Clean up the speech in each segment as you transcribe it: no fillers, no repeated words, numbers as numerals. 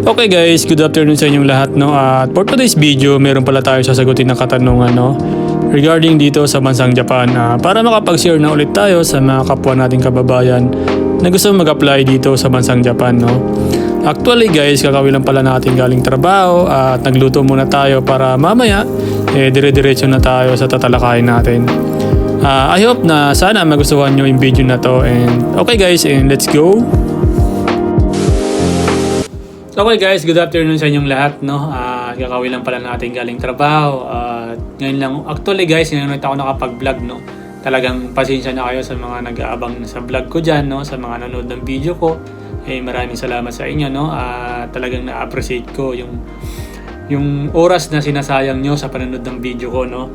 Okay guys, good afternoon sa inyong lahat, no? At for today's video, meron pala tayo sasagutin na katanungan, no? Regarding dito sa bansang Japan, para makapag-share na ulit tayo sa mga kapwa nating kababayan na gusto mag-apply dito sa bansang Japan, no? Actually guys, kakawin lang pala natin galing trabaho at nagluto muna tayo para mamaya dire-diretso na tayo sa tatalakayin natin. I hope na sana magustuhan nyo yung video na to, and okay guys, and let's go! Okay guys, good afternoon sa inyong lahat, no? Kakawin lang pala natin galing trabaho. Ngayon lang, actually guys, ngayon ako nakapag-vlog, no? Talagang pasensya na kayo sa mga nag-aabang sa vlog ko dyan, no? Sa mga nanonood ng video ko. Maraming salamat sa inyo, no? Talagang na-appreciate ko yung oras na sinasayang nyo sa panonood ng video ko, no?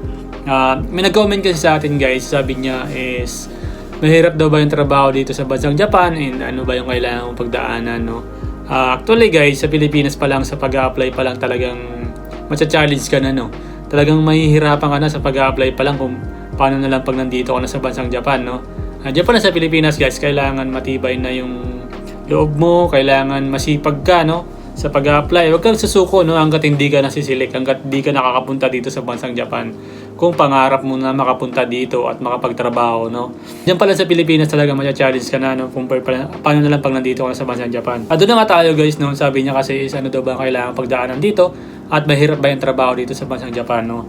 May nag-comment kasi sa atin guys, sabi niya is mahirap daw ba yung trabaho dito sa bansang Japan, and ano ba yung kailangan mong pagdaanan, no? Actually guys, sa Pilipinas pa lang, sa pag-a-apply pa lang talagang matcha-challenge ka na, no? Talagang mahihirapan ka na sa pag-a-apply pa lang kung paano na lang pag nandito ka na sa bansang Japan, no? Japan na sa Pilipinas guys, kailangan matibay na yung loob mo, kailangan masipag ka, no? Sa pag-a-apply, huwag kang susuko, no? Hanggat hindi ka nasisilik, hanggat hindi ka nakakapunta dito sa bansang Japan. Kung pangarap mo na makapunta dito at makapagtrabaho, no? Diyan pala sa Pilipinas talaga matcha-challenge ka na, no? Kung paano na lang pag nandito ka na sa bansang Japan. Doon na nga tayo guys, no? Sabi niya kasi is ano daw ba kailangan pagdaanan dito at mahirap ba yung trabaho dito sa bansang Japan, no?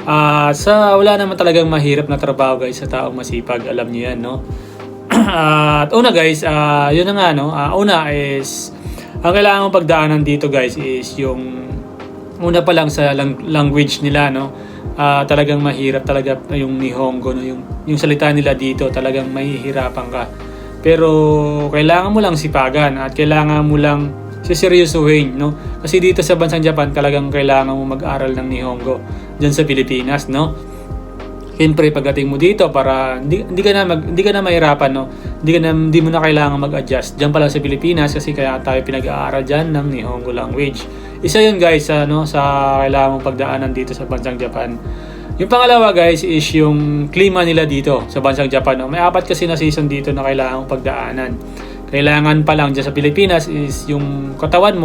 Wala naman talagang mahirap na trabaho guys sa taong masipag, alam niyo yan, no? At una guys, yun na nga, no? Una is ang kailangan mong pagdaanan dito guys is yung una pa lang sa language nila, no? Talagang mahirap talaga yung Nihongo, no? Yung salita nila dito talagang mahihirapan ka. Pero kailangan mo lang sipagan at kailangan mo lang siseryosohin, no? Kasi dito sa bansang Japan talagang kailangan mo mag-aral ng Nihongo diyan sa Pilipinas, no? Siyempre pagdating mo dito para hindi ka na mahirapan, no? Hindi mo na kailangan mag-adjust diyan pala sa Pilipinas, kasi kaya tayo pinag-aaral diyan ng Nihongo language. Isa 'yun guys, sa kailangan mong pagdaanan dito sa bansang Japan. Yung pangalawa guys is yung klima nila dito sa bansang Japan, no? May 4 kasi na season dito na kailangan mong pagdaanan. Kailangan pa lang diyan sa Pilipinas is yung pangangatawan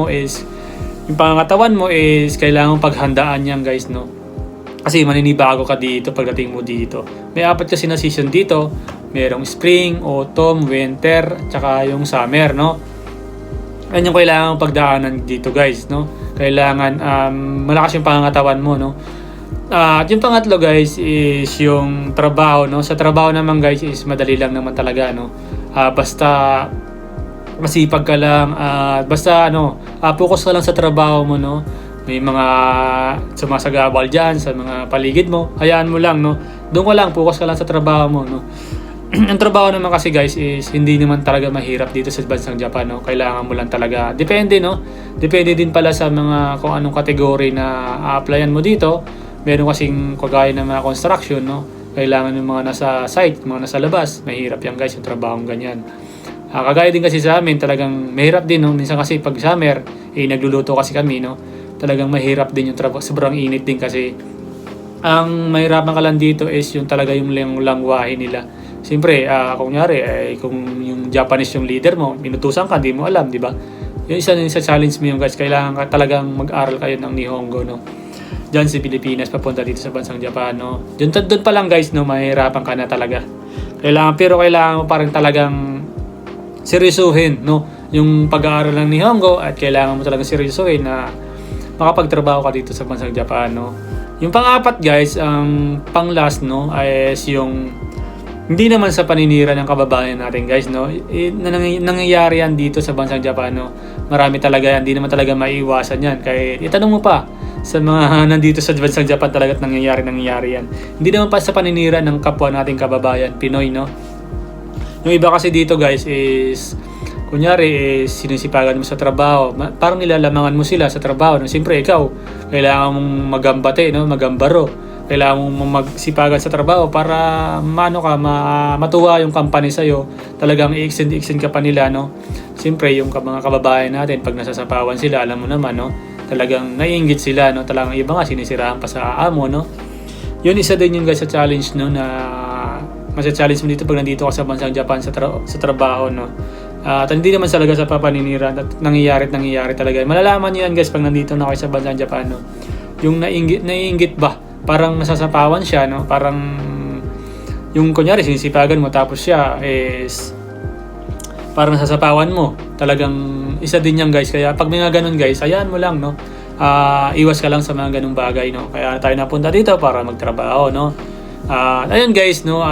mo is kailangan mong paghandaan yan guys, no? Kasi maninibago ka dito pagdating mo dito. May 4 kasi na season dito. Merong spring, autumn, winter, tsaka yung summer, no? Yan yung kailangan pagdaanan dito guys, no? Kailangan malakas yung pangangatawan mo, no? At yung pangatlo guys is yung trabaho, no? Sa trabaho naman guys is madali lang naman talaga, no? Basta masipag ka lang, basta focus ka lang sa trabaho mo, no? May mga sumasagabal dyan sa mga paligid mo, hayaan mo lang, no? Doon ka lang, focus ka lang sa trabaho mo, no? Ang trabaho naman kasi guys is hindi naman talaga mahirap dito sa bansang Japan, no? Kailangan mo lang talaga, depende, no? Depende din pala sa mga kung anong kategory na a-applyan mo dito. Meron kasing kagaya ng mga construction, no? Kailangan yung mga nasa site, mga nasa labas. Mahirap yan guys, yung trabahong ganyan. Kagaya din kasi sa amin, talagang mahirap din, no? Minsan kasi pag summer, nagluluto kasi kami, no? Talagang mahirap din yung trabaho. Sobrang init din kasi. Ang mahirapan ka lang dito is yung talaga yung langwahe nila. Siyempre, kunyari, kung yung Japanese yung leader mo, minutusan ka, di mo alam, di ba? Yung isa challenge mo yung guys, kailangan ka talagang mag-aral kayo ng Nihongo, no? Diyan sa Pilipinas, papunta dito sa bansang Japan, no? Doon pa lang guys, no, mahirapan ka na talaga. Pero kailangan mo pa rin talagang seryosohin, no? Yung pag-aaral ng Nihongo, at kailangan mo talagang seryosohin na makapagtrabaho ka dito sa bansang Japan, no? Yung pang-apat guys, ang pang-last, no, is yung hindi naman sa paninira ng kababayan natin guys, no? Nangyayari yan dito sa bansang Japan, no? Marami talaga yan, hindi naman talaga maiiwasan yan. Kahit itanong mo pa sa mga nandito sa bansang Japan, talaga nangyayari yan. Hindi naman pa sa paninira ng kapwa nating kababayan Pinoy, no? Yung iba kasi dito guys is kunyari, sinisipagan mo sa trabaho, parang nilalamangan mo sila sa trabaho. No? Siyempre, ikaw, kailangan mong magambate, no? Magambaro. Kailangan mong magsipagan sa trabaho para matuwa yung company sa'yo. Talagang i-extend ka pa nila, no? Siyempre, yung mga kababayan natin, pag nasasapawan sila, alam mo naman, no? Talagang naiinggit sila, no? Talagang iba nga, sinisiraan pa sa amo, no? Yun, isa din yun guys sa challenge, no? Na masa-challenge mo dito pag nandito ka sa bansang Japan sa trabaho, no? At hindi naman talaga sa papaninira at nangyayari talaga. Malalaman niyo yan guys pag nandito na kayo sa bansang Japan, no? Yung naiinggit ba? Parang nasasapawan siya, no? Parang yung kunyari sinisipagan mo tapos siya is parang nasasapawan mo. Talagang isa din yan guys. Kaya pag may mga ganun guys, hayaan mo lang, no? Iwas ka lang sa mga ganung bagay, no? Kaya tayo napunta dito para magtrabaho, no? Ayun guys, no?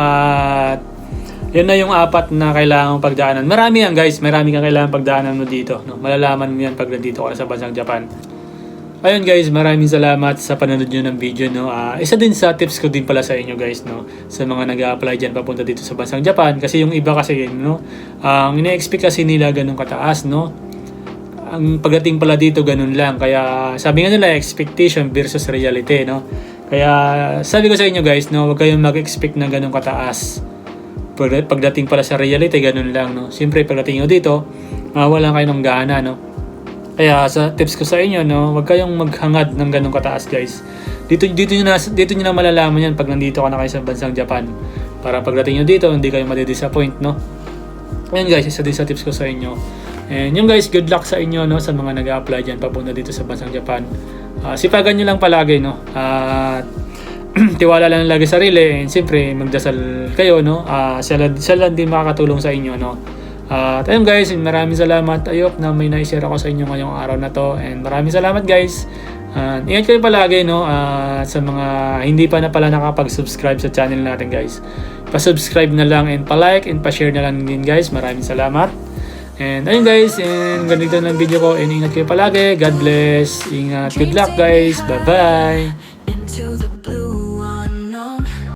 Yun na yung 4 na kailangan pagdaanan. Marami yan guys, marami kang kailangan pagdaanan mo dito, no? Malalaman mo yan pag nandito ka sa bansang Japan. Ayun guys, maraming salamat sa panonood nyo ng video, no. Isa din sa tips ko din pala sa inyo guys, no, sa mga nag-a-apply diyan papunta dito sa bansang Japan, kasi yung iba kasi, no, ang ine-expect kasi nila ganun kataas, no. Ang pagdating pala dito ganun lang. Kaya sabi nga nila expectation versus reality, no. Kaya sabi ko sa inyo guys, no, huwag kayong mag-expect na ganun kataas. Pagdating pala sa reality ganun lang, no. Siyempre pagdating nyo dito, wala kayo ng gana, no. Kaya sa tips ko sa inyo, no, huwag kayong maghangad ng ganung kataas guys. Dito niyo na malalaman yan pag nandito ka na kayo sa bansang Japan. Para pagdating niyo dito, hindi kayo madidisappoint, no. Ayun guys, isa din sa tips ko sa inyo. And yung guys, good luck sa inyo, no, sa mga nag-a-apply diyan papunta dito sa bansang Japan. Sipagan niyo lang palagi, no. Tiwala lang lagi sa sarili, and siyempre magdasal kayo, no. Sila lang din makakatulong sa inyo, no. At ayun guys, maraming salamat. Ayok na may na-share ako sa inyo ngayong araw na to. And maraming salamat guys. Ingat kayo palagi, no. Sa mga hindi pa na pala nakapag-subscribe sa channel natin guys, pa-subscribe na lang and pa-like and pa-share na lang din guys. Maraming salamat. And ayun guys, and ganito na ang video ko. And ingat kayo palagi. God bless. Ingat. Good luck guys. Bye bye.